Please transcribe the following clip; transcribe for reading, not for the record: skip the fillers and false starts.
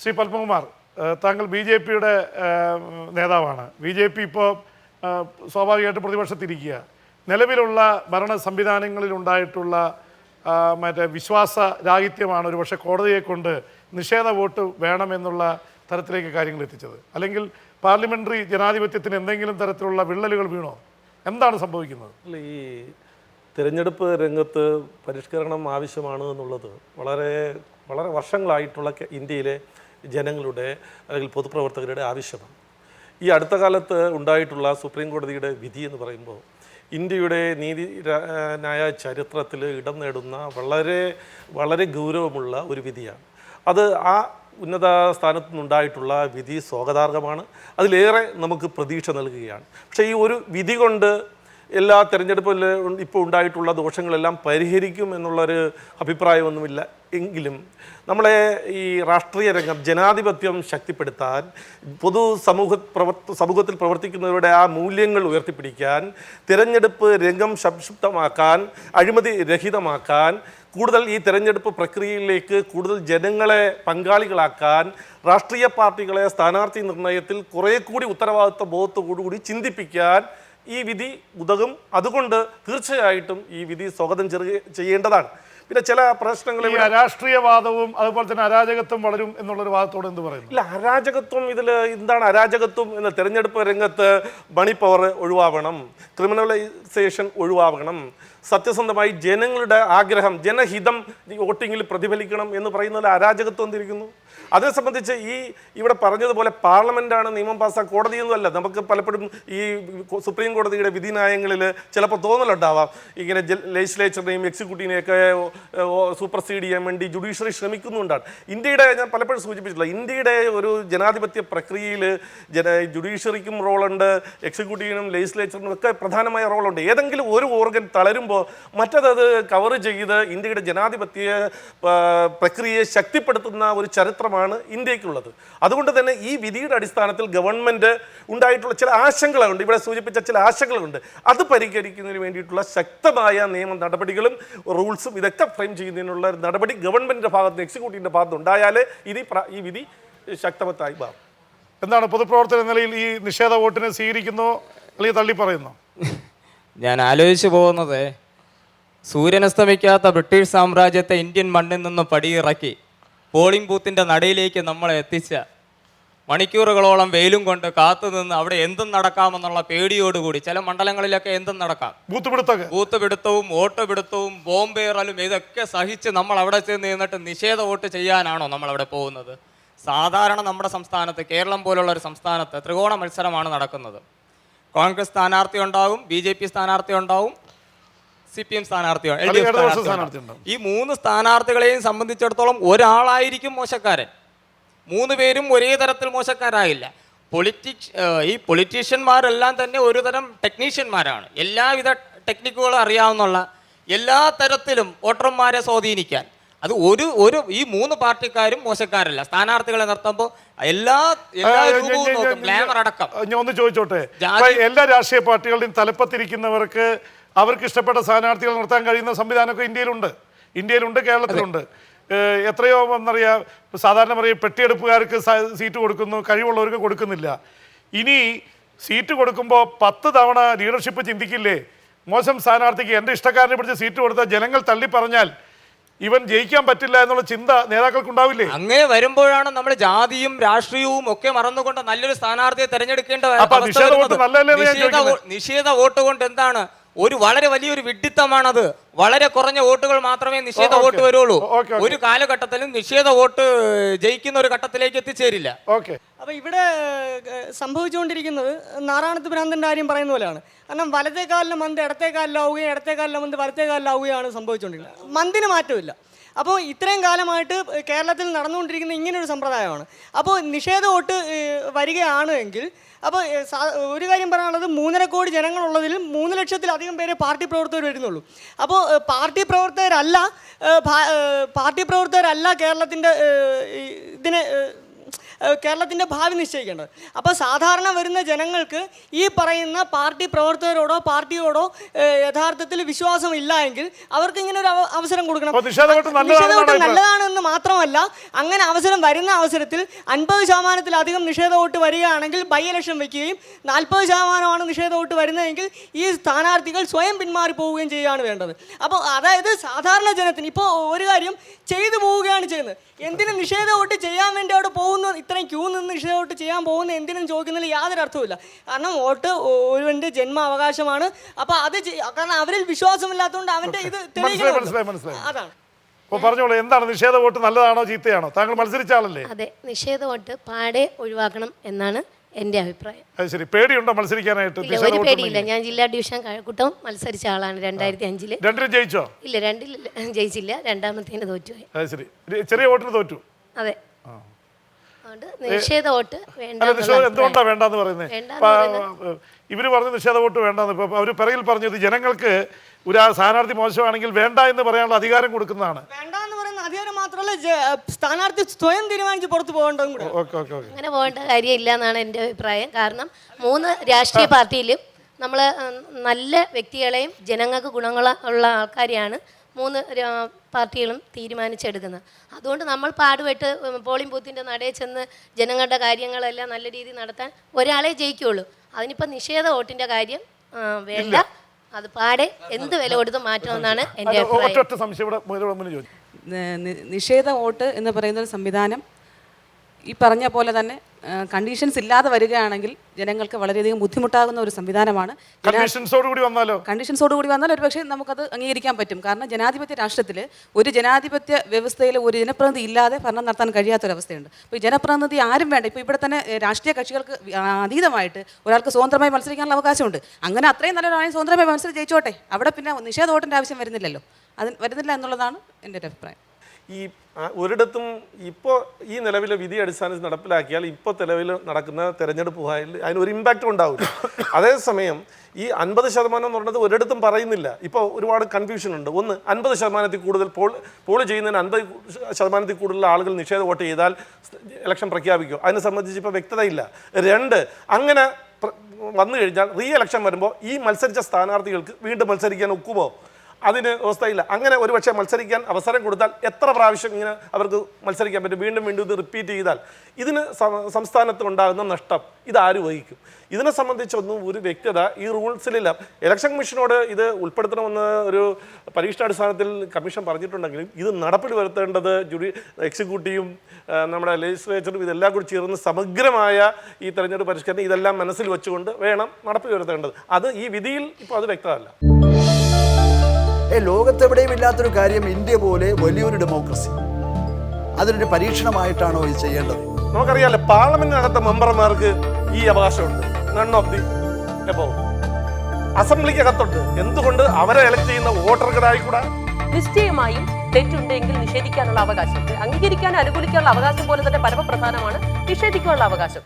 ശ്രീ പത്മകുമാർ, താങ്കൾ B J പിയുടെ നേതാവാണ്. ബി ജെ പി ഇപ്പോൾ സ്വാഭാവികമായിട്ട് പ്രതിപക്ഷത്തിരിക്കുക. നിലവിലുള്ള ഭരണ സംവിധാനങ്ങളിലുണ്ടായിട്ടുള്ള മറ്റേ വിശ്വാസരാഹിത്യമാണ് ഒരുപക്ഷെ കോടതിയെ കൊണ്ട് നിഷേധ വോട്ട് വേണമെന്നുള്ള തരത്തിലേക്ക് കാര്യങ്ങൾ എത്തിച്ചത്. അല്ലെങ്കിൽ പാർലമെൻ്ററി ജനാധിപത്യത്തിന് എന്തെങ്കിലും തരത്തിലുള്ള വിള്ളലുകൾ വീണോ? എന്താണ് സംഭവിക്കുന്നത്? ഈ തിരഞ്ഞെടുപ്പ് രംഗത്ത് പരിഷ്കരണം ആവശ്യമാണ് എന്നുള്ളത് വളരെ വളരെ വർഷങ്ങളായിട്ടുള്ള ഇന്ത്യയിലെ ജനങ്ങളുടെ അല്ലെങ്കിൽ പൊതുപ്രവർത്തകരുടെ ആവശ്യമാണ്. ഈ അടുത്ത കാലത്ത് ഉണ്ടായിട്ടുള്ള സുപ്രീം കോടതിയുടെ വിധി എന്ന് പറയുമ്പോൾ ഇന്ത്യയുടെ നീതിന്യായ ചരിത്രത്തിൽ ഇടം നേടുന്ന വളരെ വളരെ ഗൗരവമുള്ള ഒരു വിധിയാണ്. അത് ആ ഉന്നത സ്ഥാനത്തു നിന്നുണ്ടായിട്ടുള്ള വിധി സ്വാഗതാർഹമാണ്. അതിലേറെ നമുക്ക് പ്രതീക്ഷ നൽകുകയാണ്. പക്ഷേ ഈ ഒരു വിധി കൊണ്ട് എല്ലാ തെരഞ്ഞെടുപ്പിലും ഇപ്പോൾ ഉണ്ടായിട്ടുള്ള ദോഷങ്ങളെല്ലാം പരിഹരിക്കും എന്നുള്ളൊരു അഭിപ്രായമൊന്നുമില്ല. എങ്കിലും നമ്മളെ ഈ രാഷ്ട്രീയ രംഗം ജനാധിപത്യം ശക്തിപ്പെടുത്താൻ, സമൂഹത്തിൽ പ്രവർത്തിക്കുന്നവരുടെ ആ മൂല്യങ്ങൾ ഉയർത്തിപ്പിടിക്കാൻ, തിരഞ്ഞെടുപ്പ് രംഗം സംക്ഷിപ്തമാക്കാൻ, അഴിമതി രഹിതമാക്കാൻ, കൂടുതൽ ഈ തെരഞ്ഞെടുപ്പ് പ്രക്രിയയിലേക്ക് കൂടുതൽ ജനങ്ങളെ പങ്കാളികളാക്കാൻ, രാഷ്ട്രീയ പാർട്ടികളെ സ്ഥാനാർത്ഥി നിർണയത്തിൽ കുറേ കൂടി ഉത്തരവാദിത്വ ബോധത്തോടുകൂടി ചിന്തിപ്പിക്കാൻ ഈ വിധി ഉതകും. അതുകൊണ്ട് തീർച്ചയായിട്ടും ഈ വിധി സ്വാഗതം ചെയ്യേണ്ടതാണ്. പിന്നെ ചില പ്രശ്നങ്ങൾ രാഷ്ട്രീയവാദവും അതുപോലെ തന്നെ അരാജകത്വം വളരും എന്നുള്ളൊരു വാദത്തോട് എന്ത് പറയുന്നു? ഇല്ല, അരാജകത്വം ഇതിൽ എന്താണ് അരാജകത്വം എന്ന തെരഞ്ഞെടുപ്പ് രംഗത്ത് മണി പവർ ഒഴിവാകണം, ക്രിമിനലൈസേഷൻ ഒഴിവാകണം, സത്യസന്ധമായി ജനങ്ങളുടെ ആഗ്രഹം ജനഹിതം വോട്ടിങ്ങിൽ പ്രതിഫലിക്കണം എന്ന് പറയുന്നതിൽ അരാജകത്വം എന്തിരിക്കുന്നു? അതിനെ സംബന്ധിച്ച് ഇവിടെ പറഞ്ഞതുപോലെ പാർലമെൻറ്റാണ് നിയമം പാസ്സാക്കുക, കോടതിയൊന്നുമല്ല. നമുക്ക് പലപ്പോഴും ഈ സുപ്രീം കോടതിയുടെ വിധിന്യായങ്ങളിൽ ചിലപ്പോൾ തോന്നലുണ്ടാവാം, ഇങ്ങനെ ലെജിസ്ലേച്ചറിനെയും എക്സിക്യൂട്ടീവിനെയൊക്കെ സൂപ്പർസീഡ് ചെയ്യാൻ വേണ്ടി ജുഡീഷ്യറി ശ്രമിക്കുന്നുണ്ടാണ്. ഇന്ത്യയുടെ, ഞാൻ പലപ്പോഴും സൂചിപ്പിച്ചിട്ടുള്ള, ഇന്ത്യയുടെ ഒരു ജനാധിപത്യ പ്രക്രിയയിൽ ജുഡീഷ്യറിക്കും റോളുണ്ട്, എക്സിക്യൂട്ടീവിനും ലെജിസ്ലേച്ചറിനും ഒക്കെ പ്രധാനമായ റോളുണ്ട്. ഏതെങ്കിലും ഒരു ഓർഗൻ തളരുമ്പോൾ മറ്റത് കവർ ചെയ്ത് ഇന്ത്യയുടെ ജനാധിപത്യ പ്രക്രിയയെ ശക്തിപ്പെടുത്തുന്ന ഒരു ചരിത്രമാണ് ഇന്ത്യക്കുള്ളത്. അതുകൊണ്ട് തന്നെ ഈ വിധിയുടെ അടിസ്ഥാനത്തിൽ ഗവൺമെൻറ് ഉണ്ടായിട്ടുള്ള ചില ആശങ്കകളുണ്ട്, ഇവിടെ സൂചിപ്പിച്ച ചില ആശങ്കകളുണ്ട്. അത് പരിഹരിക്കുന്നതിന് വേണ്ടിയിട്ടുള്ള ശക്തമായ നിയമ നടപടികളും റൂൾസും ഇതൊക്കെ ഫ്രെയിം ചെയ്യുന്നതിനുള്ള നടപടി ഗവൺമെൻറ്റിൻ്റെ ഭാഗത്ത് നിന്ന്, എക്സിക്യൂട്ടീവിൻ്റെ ഭാഗത്ത് ഉണ്ടായാലേ ഈ വിധി ശക്തമത്തായി മാറും. എന്താണ് പൊതുപ്രവർത്തന നിലയിൽ ഈ നിഷേധ വോട്ടിനെ സ്വീകരിക്കുന്നോ അല്ലെങ്കിൽ തള്ളി പറയുന്നോ? ഞാൻ ആലോചിച്ചു പോകുന്നത്, സൂര്യനസ്തമിക്കാത്ത ബ്രിട്ടീഷ് സാമ്രാജ്യത്തെ ഇന്ത്യൻ മണ്ണിൽ നിന്ന് പടിയിറക്കി പോളിംഗ് ബൂത്തിൻ്റെ നടയിലേക്ക് നമ്മളെ എത്തിച്ച, മണിക്കൂറുകളോളം വെയിലും കൊണ്ട് കാത്തുനിന്ന് അവിടെ എന്തും നടക്കാമെന്നുള്ള പേടിയോടുകൂടി, ചില മണ്ഡലങ്ങളിലൊക്കെ എന്തും നടക്കാം, ബൂത്ത് പിടുത്തവും വോട്ട് പിടുത്തവും ബോംബേറലും ഇതൊക്കെ സഹിച്ച് നമ്മൾ അവിടെ ചെന്ന് നിന്നിട്ട് നിഷേധ വോട്ട് ചെയ്യാനാണോ നമ്മളവിടെ പോകുന്നത്? സാധാരണ നമ്മുടെ സംസ്ഥാനത്ത്, കേരളം പോലുള്ള ഒരു സംസ്ഥാനത്ത് ത്രികോണ മത്സരമാണ് നടക്കുന്നത്. കോൺഗ്രസ് സ്ഥാനാർത്ഥി ഉണ്ടാവും, BJP സ്ഥാനാർത്ഥി ഉണ്ടാവും, CPM സ്ഥാനാർത്ഥി, LDF സ്ഥാനാർത്ഥി. ഈ മൂന്ന് സ്ഥാനാർത്ഥികളെയും സംബന്ധിച്ചിടത്തോളം ഒരാളായിരിക്കും മോശക്കാരൻ. മൂന്ന് പേരും ഒരേ തരത്തിൽ മോശക്കാരാകില്ല. ഈ പൊളിറ്റീഷ്യന്മാരെല്ലാം തന്നെ ഒരു തരം ടെക്നീഷ്യന്മാരാണ്. എല്ലാവിധ ടെക്നിക്കുകളും അറിയാവുന്നുള്ള, എല്ലാ തരത്തിലും വോട്ടർമാരെ സ്വാധീനിക്കാൻ. അത് ഈ മൂന്ന് പാർട്ടിക്കാരും മോശക്കാരല്ല. സ്ഥാനാർത്ഥികളെ നിർത്തുമ്പോൾ എല്ലാ രൂപവും നോക്കും, ഗ്ലാമർ അടക്കം. ഞാൻ ഒന്ന് ചോദിച്ചോട്ടെ, എല്ലാ രാഷ്ട്രീയ പാർട്ടികളുടെയും തലപ്പത്തിരിക്കുന്നവർക്ക് അവർക്ക് ഇഷ്ടപ്പെട്ട സ്ഥാനാർത്ഥികൾ നിർത്താൻ കഴിയുന്ന സംവിധാനമൊക്കെ ഇന്ത്യയിലുണ്ട്, കേരളത്തിലുണ്ട്. എത്രയോ എന്നറിയാം, സാധാരണ പറയും പെട്ടിയെടുപ്പുകാർക്ക് സീറ്റ് കൊടുക്കുന്നു, കഴിവുള്ളവർക്ക് കൊടുക്കുന്നില്ല. ഇനി സീറ്റ് കൊടുക്കുമ്പോൾ 10 തവണ ലീഡർഷിപ്പ് ചിന്തിക്കില്ലേ? മോശം സ്ഥാനാർത്ഥിക്ക് എൻ്റെ ഇഷ്ടക്കാരനെ പിടിച്ച് സീറ്റ് കൊടുത്താൽ ജനങ്ങൾ തള്ളി പറഞ്ഞാൽ ഇവൻ ജയിക്കാൻ പറ്റില്ല എന്നുള്ള ചിന്ത നേതാക്കൾക്കുണ്ടാവില്ലേ? അങ്ങനെ വരുമ്പോഴാണ് നമ്മൾ ജാതിയും രാഷ്ട്രീയവും ഒക്കെ മറന്നുകൊണ്ട് നല്ലൊരു സ്ഥാനാർത്ഥിയെ തെരഞ്ഞെടുക്കേണ്ട. നിഷേധ വോട്ട് കൊണ്ട് എന്താണ്? വളരെ വലിയൊരു വിഡ്ഢിത്തമാണത്. വളരെ കുറഞ്ഞ വോട്ടുകൾ മാത്രമേ നിഷേധ വോട്ട് വരുള്ളൂ. ഒരു കാലഘട്ടത്തിലും നിഷേധ വോട്ട് ജയിക്കുന്ന ഒരു ഘട്ടത്തിലേക്ക് എത്തിച്ചേരില്ല. അപ്പൊ ഇവിടെ സംഭവിച്ചുകൊണ്ടിരിക്കുന്നത് നാരായണത്ത് ഭ്രാന്തന്റെ കാര്യം പറയുന്ന പോലെയാണ്. കാരണം വലത്തെ കാലിലെ മന്ത് ഇടത്തെ കാലിലാവുകയും ഇടത്തെ കാലിലെ മന്ത് വലത്തെ കാലിലാവുകയാണ് സംഭവിച്ചുകൊണ്ടിരിക്കുന്നത്. മന്തിന് മാറ്റമില്ല. അപ്പോൾ ഇത്രയും കാലമായിട്ട് കേരളത്തിൽ നടന്നുകൊണ്ടിരിക്കുന്ന ഇങ്ങനൊരു സമ്പ്രദായമാണ്. അപ്പോൾ നിഷേധ വോട്ട് വരികയാണ് എങ്കിൽ, അപ്പോൾ ഒരു കാര്യം പറയാനുള്ളത്, 3.5 കോടി ജനങ്ങളുള്ളതിൽ 3 ലക്ഷത്തിലധികം പേരെ പാർട്ടി പ്രവർത്തകർ വരുന്നുള്ളൂ. അപ്പോൾ പാർട്ടി പ്രവർത്തകരല്ല കേരളത്തിൻ്റെ ഇതിനെ കേരളത്തിൻ്റെ ഭാവി നിശ്ചയിക്കേണ്ടത്. അപ്പോൾ സാധാരണ വരുന്ന ജനങ്ങൾക്ക് ഈ പറയുന്ന പാർട്ടി പ്രവർത്തകരോടോ പാർട്ടിയോടോ യഥാർത്ഥത്തിൽ വിശ്വാസം ഇല്ല എങ്കിൽ അവർക്ക് ഇങ്ങനെ ഒരു അവസരം കൊടുക്കണം. നിഷേധ വോട്ട് നല്ലതാണെന്ന് മാത്രമല്ല, അങ്ങനെ അവസരം വരുന്ന അവസരത്തിൽ 50%-ലധികം നിഷേധ വോട്ട് വരികയാണെങ്കിൽ ബൈ ഇലക്ഷൻ വയ്ക്കുകയും 40% നിഷേധ വോട്ട് വരുന്നതെങ്കിൽ ഈ സ്ഥാനാർത്ഥികൾ സ്വയം പിന്മാറി പോവുകയും ചെയ്യുകയാണ് വേണ്ടത്. അപ്പോൾ അതായത് സാധാരണ ജനത്തിന് ഇപ്പോൾ ഒരു കാര്യം ചെയ്തു പോവുകയാണ് ചെയ്യുന്നത്. എന്തിനും നിഷേധ വോട്ട് ചെയ്യാൻ വേണ്ടി അവിടെ പോകുന്നു, ഇത്രയും ക്യൂ നിന്ന് നിഷേധ വോട്ട് ചെയ്യാൻ പോകുന്ന എന്തിനും ചോദിക്കുന്നതിൽ യാതൊരു അർത്ഥവുമില്ല. കാരണം വോട്ട് ഒരുവൻ്റെ ജന്മാവകാശമാണ്. അപ്പോൾ അത് കാരണം അവരിൽ വിശ്വാസമില്ലാത്തതുകൊണ്ട് അവൻ്റെ ഇത് തെളിയിക്കണം. അതാണ്. അപ്പോൾ പറഞ്ഞോളൂ, എന്താണ് നിഷേധ വോട്ട് നല്ലതാണോ ചീത്തയാണോ? താങ്കൾ മത്സരിച്ച ആളല്ലേ? അതെ, നിഷേധ വോട്ട് പാടെ ഒഴിവാക്കണം എന്നാണ് എൻ്റെ അഭിപ്രായം. അത് ശരി. പേടിയുണ്ടോ മത്സരിക്കാനായിട്ട്? ഒരു പേടിയില്ല. ഞാൻ ജില്ലാ ഡിവിഷൻ കഴക്കൂട്ടം മത്സരിച്ച ആളാണ് 2005. രണ്ടിലും ജയിച്ചോ? ഇല്ല, രണ്ടിൽ ജയിച്ചില്ല. രണ്ടാമത്തേന് തോറ്റുപോയി. അത് ശരി. ചെറിയ വോട്ടിന് തോറ്റു. അതെ. അതുകൊണ്ട് നിഷേധ വോട്ട് വേണ്ട. എന്തുകൊണ്ടാണ് വേണ്ടെന്ന് പറയുന്നത്? ഇവര് പറഞ്ഞ നിഷേധ വോട്ട് വേണ്ടെന്ന്. ഇപ്പൊ അവര് പിറകിൽ പറഞ്ഞത് ജനങ്ങൾക്ക് ഒരു സ്ഥാനാർത്ഥി മോശമാണെങ്കിൽ വേണ്ട എന്ന് പറയാനുള്ള അധികാരം കൊടുക്കുന്നതാണ്. വേണ്ട എന്ന് പറയുന്ന അധികാരം മാത്രമല്ല, സ്ഥാനാർത്ഥി സ്വയം തീരുമാനിച്ച് പുറത്തു പോകേണ്ടതും കൂടെ. അങ്ങനെ പോകേണ്ട കാര്യമില്ല എന്നാണ് എൻ്റെ അഭിപ്രായം. കാരണം 3 രാഷ്ട്രീയ പാർട്ടിയിലും നമ്മൾ നല്ല വ്യക്തികളെയും ജനങ്ങൾക്ക് ഗുണങ്ങളുള്ള ആൾക്കാരെയാണ് 3 പാർട്ടികളും തീരുമാനിച്ചെടുക്കുന്നത്. അതുകൊണ്ട് നമ്മൾ പാടുപെട്ട് പോളിംഗ് ബൂത്തിൻ്റെ നടയിൽ ചെന്ന് ജനങ്ങളുടെ കാര്യങ്ങളെല്ലാം നല്ല രീതിയിൽ നടത്താൻ ഒരാളെ ജയിക്കുകയുള്ളൂ. അതിനിപ്പോൾ നിഷേധ വോട്ടിൻ്റെ കാര്യം വേണ്ട. അത് പാടെ എന്ത് വില കൊടുത്ത് മാറ്റണമെന്നാണ് എൻ്റെ അഭിപ്രായം. നിഷേധ വോട്ട് എന്ന് പറയുന്ന ഒരു സംവിധാനം ഈ പറഞ്ഞ പോലെ തന്നെ കണ്ടീഷൻസ് ഇല്ലാതെ വരികയാണെങ്കിൽ ജനങ്ങൾക്ക് വളരെയധികം ബുദ്ധിമുട്ടാകുന്ന ഒരു സംവിധാനമാണ്. കണ്ടീഷൻസോടുകൂടി വന്നാൽ ഒരു പക്ഷേ നമുക്കത് അംഗീകരിക്കാൻ പറ്റും. കാരണം ജനാധിപത്യ രാഷ്ട്രത്തിൽ ഒരു ജനാധിപത്യ വ്യവസ്ഥയിൽ ഒരു ജനപ്രതിനിധി ഇല്ലാതെ ഭരണം നടത്താൻ കഴിയാത്തൊരവസ്ഥയുണ്ട്. ഇപ്പോൾ ഈ ജനപ്രതിനിധി ആരും വേണ്ട. ഇപ്പോൾ ഇവിടെ തന്നെ രാഷ്ട്രീയ കക്ഷികൾക്ക് അതീതമായിട്ട് ഒരാൾക്ക് സ്വതന്ത്രമായി മത്സരിക്കാനുള്ള അവകാശമുണ്ട്. അങ്ങനെ അത്രയും നല്ലൊരാളെ സ്വതന്ത്രമായി മത്സരം ജയിച്ചോട്ടെ. അവിടെ പിന്നെ നിഷേധ വോട്ടിൻ്റെ ആവശ്യം വരുന്നില്ലല്ലോ. വരുന്നില്ല എന്നുള്ളതാണ് എൻ്റെ ഒരു അഭിപ്രായം. ഈ ഒരിടത്തും ഇപ്പോൾ ഈ നിലവിലെ വിധി അടിസ്ഥാനത്തിൽ നടപ്പിലാക്കിയാൽ ഇപ്പോൾ നിലവിൽ നടക്കുന്ന തെരഞ്ഞെടുപ്പ് അതിനൊരു ഇമ്പാക്റ്റും ഉണ്ടാവില്ല. അതേസമയം ഈ 50% എന്ന് പറയുന്നത് ഒരിടത്തും പറയുന്നില്ല. ഇപ്പോൾ ഒരുപാട് കൺഫ്യൂഷൻ ഉണ്ട്. ഒന്ന്, 50% കൂടുതൽ പോൾ ചെയ്യുന്നതിന് 50% കൂടുതൽ ആളുകൾ നിഷേധ വോട്ട് ചെയ്താൽ ഇലക്ഷൻ പ്രഖ്യാപിക്കും. അതിനെ സംബന്ധിച്ച് ഇപ്പോൾ വ്യക്തതയില്ല. 2, അങ്ങനെ വന്നു കഴിഞ്ഞാൽ റീ ഇലക്ഷൻ വരുമ്പോൾ ഈ മത്സരിച്ച സ്ഥാനാർത്ഥികൾക്ക് വീണ്ടും മത്സരിക്കാൻ ഒക്കുമോ? അതിന് വ്യവസ്ഥയില്ല. അങ്ങനെ ഒരുപക്ഷെ മത്സരിക്കാൻ അവസരം കൊടുത്താൽ എത്ര പ്രാവശ്യം ഇങ്ങനെ അവർക്ക് മത്സരിക്കാൻ പറ്റും? വീണ്ടും ഇത് റിപ്പീറ്റ് ചെയ്താൽ ഇതിന് സംസ്ഥാനത്ത് ഉണ്ടാകുന്ന നഷ്ടം ഇതാര് വഹിക്കും? ഇതിനെ സംബന്ധിച്ചൊന്നും ഒരു വ്യക്തത ഈ റൂൾസിലില്ല. ഇലക്ഷൻ കമ്മീഷനോട് ഇത് ഉൾപ്പെടുത്തണമെന്ന് ഒരു പരീക്ഷണാടിസ്ഥാനത്തിൽ കമ്മീഷൻ പറഞ്ഞിട്ടുണ്ടെങ്കിലും ഇത് നടപ്പിൽ വരുത്തേണ്ടത് എക്സിക്യൂട്ടീവും നമ്മുടെ ലെജിസ്ലേച്ചറും ഇതെല്ലാം കൂടി ചേർന്ന് സമഗ്രമായ ഈ തെരഞ്ഞെടുപ്പ് പരിഷ്കരണം ഇതെല്ലാം മനസ്സിൽ വെച്ചുകൊണ്ട് വേണം നടപ്പിൽ വരുത്തേണ്ടത്. അത് ഈ വിധിയിൽ ഇപ്പോൾ അത് വ്യക്തമല്ല. ലോകത്തെവിടെയും ഇല്ലാത്തൊരു കാര്യം ഇന്ത്യ പോലെ വലിയൊരു ഡെമോക്രസി, അതിനൊരു പരീക്ഷണമായിട്ടാണോ ഇത് ചെയ്യേണ്ടത്? നമുക്കറിയാലോ, പാർലമെന്റിനകത്തെ മെമ്പർമാർക്ക് ഈ അവകാശമുണ്ട്. None of the above. അസംബ്ലിക്കകത്തുണ്ട്. എന്തുകൊണ്ട് അവരെ എലക്ട് ചെയ്യുന്ന വോട്ടർമാരായിക്കൂടാ? നിശ്ചയമായും തെറ്റുണ്ടെങ്കിൽ നിഷേധിക്കാനുള്ള അവകാശം, അംഗീകരിക്കാൻ അനുകൂലിക്കാനുള്ള അവകാശം പോലെ തന്നെ പരമപ്രധാനമാണ് നിഷേധിക്കാനുള്ള അവകാശം.